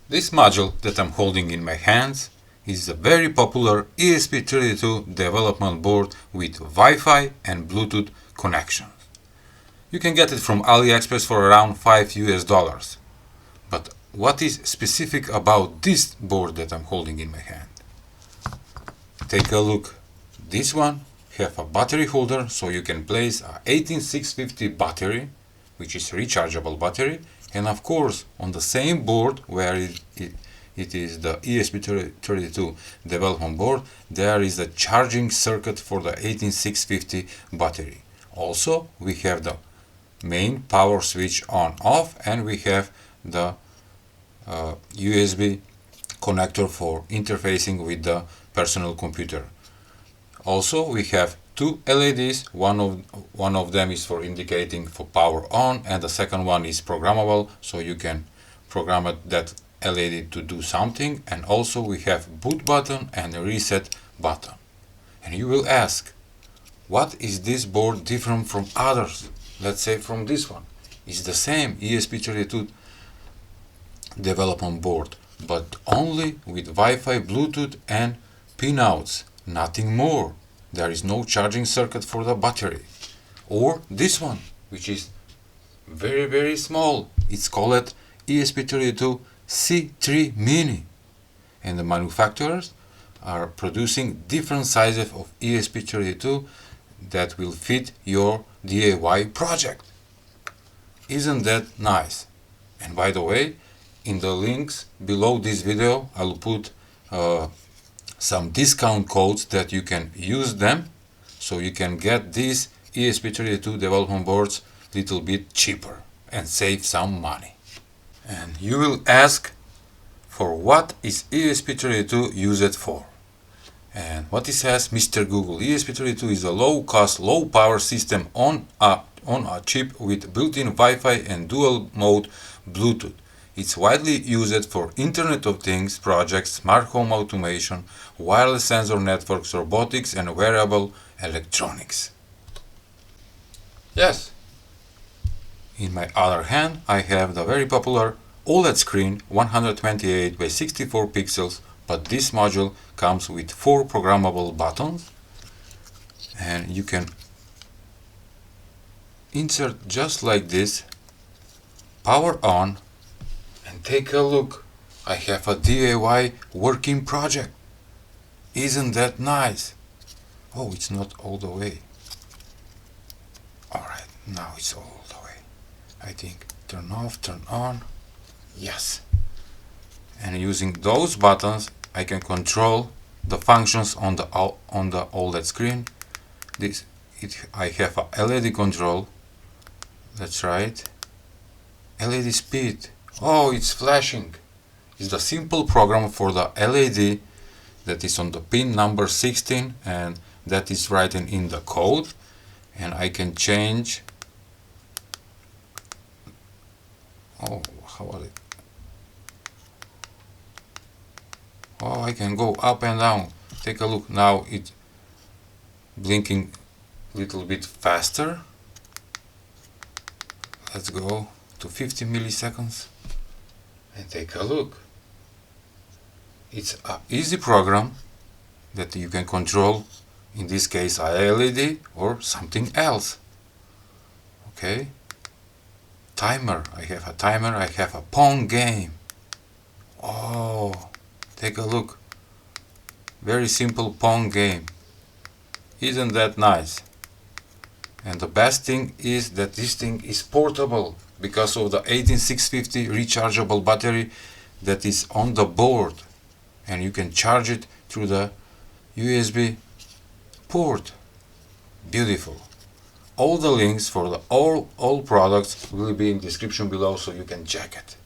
This module that I'm holding in my hands is a very popular ESP32 development board with Wi-Fi and Bluetooth connections. You can get it from AliExpress for around $5 US. But what is specific about this board that I'm holding in my hand? Take a look. This one have a battery holder, so you can place a 18650 battery, which is rechargeable battery, and of course on the same board where it is the ESP32 development board, there is a charging circuit for the 18650 battery. Also we have the main power switch on off, and we have the USB connector for interfacing with the personal computer. Also we have two LEDs, one of them is for indicating for power on, and the second one is programmable, so you can program that LED to do something. And also we have boot button and a reset button. And you will ask, what is this board different from others? Let's say from this one. It's the same ESP32 development board, but only with Wi-Fi, Bluetooth and pinouts, nothing more. There is no charging circuit for the battery. Or this one, which is very small. It's called ESP32 C3Mini. And the manufacturers are producing different sizes of ESP32 that will fit your DIY project. Isn't that nice? And by the way, in the links below this video I'll put some discount codes that you can use them, so you can get these ESP32 development boards a little bit cheaper and save some money. And you will ask, for what is ESP32 used for? And what it says, Mr. Google, ESP32 is a low-cost, low-power system on a chip with built-in Wi-Fi and dual-mode Bluetooth. It's widely used for Internet of Things projects, smart home automation, wireless sensor networks, robotics and wearable electronics. Yes. In my other hand I have the very popular OLED screen, 128 by 64 pixels, but this module comes with 4 programmable buttons, and you can insert just like this, power on, and take a look. I have a DIY working project. Isn't that nice? Oh, it's not all the way. Alright, now it's all the way. I think turn off, turn on. Yes. And using those buttons I can control the functions on the OLED screen. I have a LED control. That's right. LED speed. Oh, it's flashing. It's the simple program for the LED that is on the pin number 16, and that is written in the code. And I can change. Oh, how was it? Oh, I can go up and down. Take a look. Now it's blinking a little bit faster. Let's go to 50 milliseconds and take a look. It's an easy program that you can control, in this case a LED or something else. Okay. Timer. I have a timer. I have a Pong game. Oh, take a look. Very simple Pong game. Isn't that nice? And the best thing is that this thing is portable because of the 18650 rechargeable battery that is on the board, and you can charge it through the USB port. Beautiful. All the links for the all products will be in the description below, so you can check it.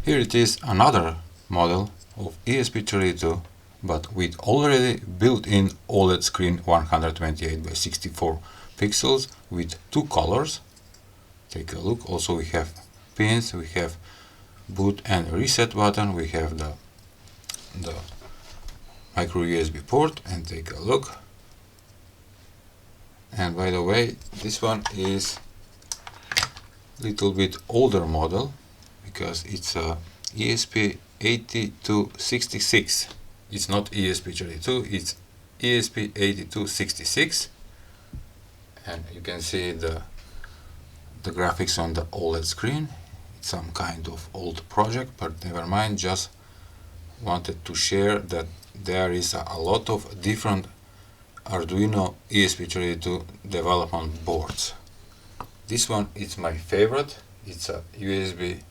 Here it is, another model of ESP32, but with already built-in OLED screen, 128 by 64 pixels with 2 colors. Take a look. Also we have pins, we have boot and reset button, we have the micro USB port, and take a look. And by the way, this one is little bit older model because it's a ESP8266. It's not ESP32, it's ESP8266, and you can see the graphics on the OLED screen. It's some kind of old project, but never mind, just wanted to share that there is a lot of different Arduino ESP32 development boards. This one is my favorite. It's a USB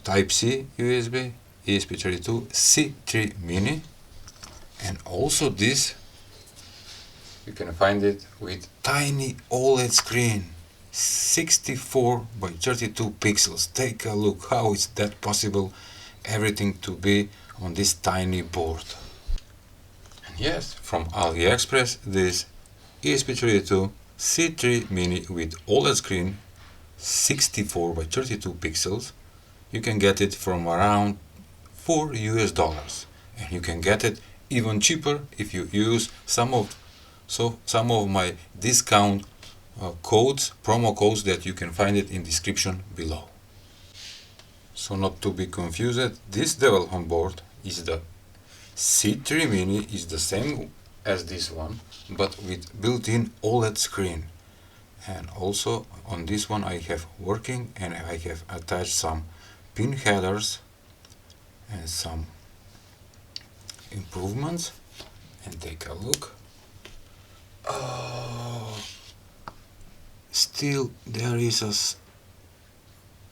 Type-C USB ESP32 C3 Mini, and also this you can find it with tiny OLED screen, 64 by 32 pixels. Take a look, how is that possible? Everything to be on this tiny board. And yes, from AliExpress, this ESP32 C3 Mini with OLED screen, 64 by 32 pixels. You can get it from around $4 US, and you can get it even cheaper if you use some of my discount codes, promo codes, that you can find it in description below. So not to be confused, this development board is the C3 Mini, is the same as this one, but with built-in OLED screen. And also on this one I have working, and I have attached some pin headers and some improvements. And take a look. Oh, still there is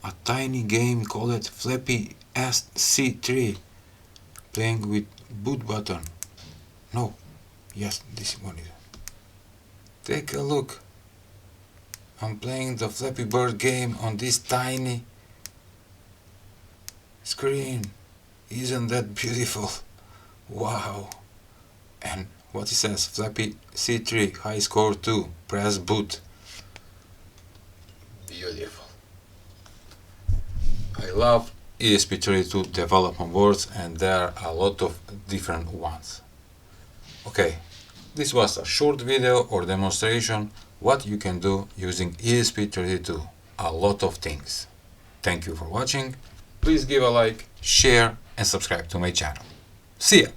a tiny game called Flappy SC3, playing with boot button. No, yes, this one is. Take a look. I'm playing the Flappy Bird game on this tiny screen. Isn't that beautiful? Wow. And what it says, Flappy C3, high score 2, press boot. Beautiful. I love ESP32 development boards, and there are a lot of different ones. Okay, this was a short video or demonstration what you can do using ESP32. A lot of things. Thank you for watching. Please give a like, share and subscribe to my channel. See ya!